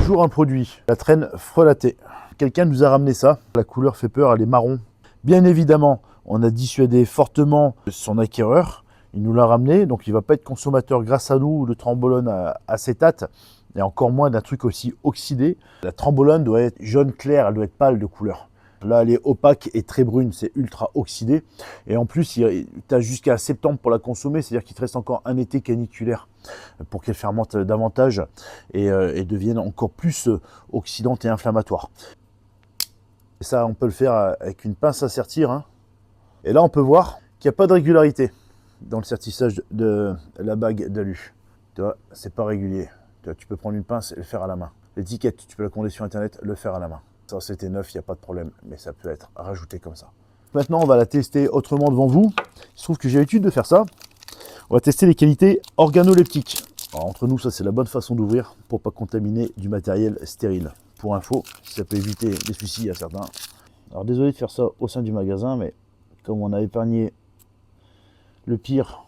Toujours un produit, la traîne frelatée. Quelqu'un nous a ramené ça. La couleur fait peur, elle est marron. Bien évidemment, on a dissuadé fortement son acquéreur. Il nous l'a ramené, donc il ne va pas être consommateur grâce à nous de trembolone à acétate, et encore moins d'un truc aussi oxydé. La trembolone doit être jaune clair, elle doit être pâle de couleur. Là, elle est opaque et très brune, c'est ultra oxydé. Et en plus, tu as jusqu'à septembre pour la consommer, c'est-à-dire qu'il te reste encore un été caniculaire pour qu'elle fermente davantage et devienne encore plus oxydante et inflammatoire. Et ça, on peut le faire avec une pince à sertir, hein. Et là, on peut voir qu'il n'y a pas de régularité dans le sertissage de la bague d'alu. Tu vois, c'est pas régulier. Tu peux prendre une pince et le faire à la main. L'étiquette, tu peux la commander sur internet, le faire à la main. Ça, c'était neuf, il n'y a pas de problème, mais ça peut être rajouté comme ça. Maintenant, on va la tester autrement devant vous. Il se trouve que j'ai l'habitude de faire ça. On va tester les qualités organoleptiques. Alors, entre nous, ça, c'est la bonne façon d'ouvrir pour ne pas contaminer du matériel stérile. Pour info, ça peut éviter des soucis à certains. Alors, désolé de faire ça au sein du magasin, mais comme on a épargné le pire,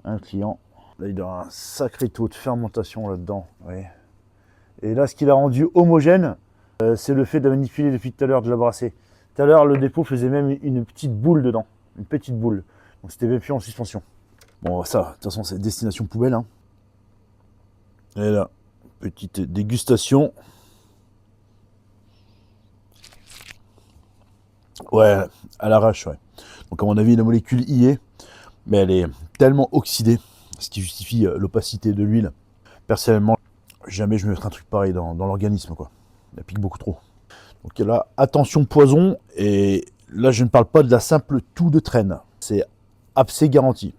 un client, là, il a un sacré taux de fermentation là-dedans. Oui. Et là, ce qui l'a rendu homogène, c'est le fait de manipuler depuis tout à l'heure, de la brasser. Tout à l'heure, le dépôt faisait même une petite boule dedans. Une petite boule. Donc c'était même plus en suspension. Bon, ça, de toute façon, c'est destination poubelle, hein. Et là, petite dégustation. Ouais, à l'arrache, ouais. Donc à mon avis, la molécule y est, mais elle est tellement oxydée, ce qui justifie l'opacité de l'huile. Personnellement, jamais je me mettrai un truc pareil dans l'organisme, quoi. Elle pique beaucoup trop. Donc là, attention poison, et là je ne parle pas de la simple toux de traîne. C'est abcès garanti.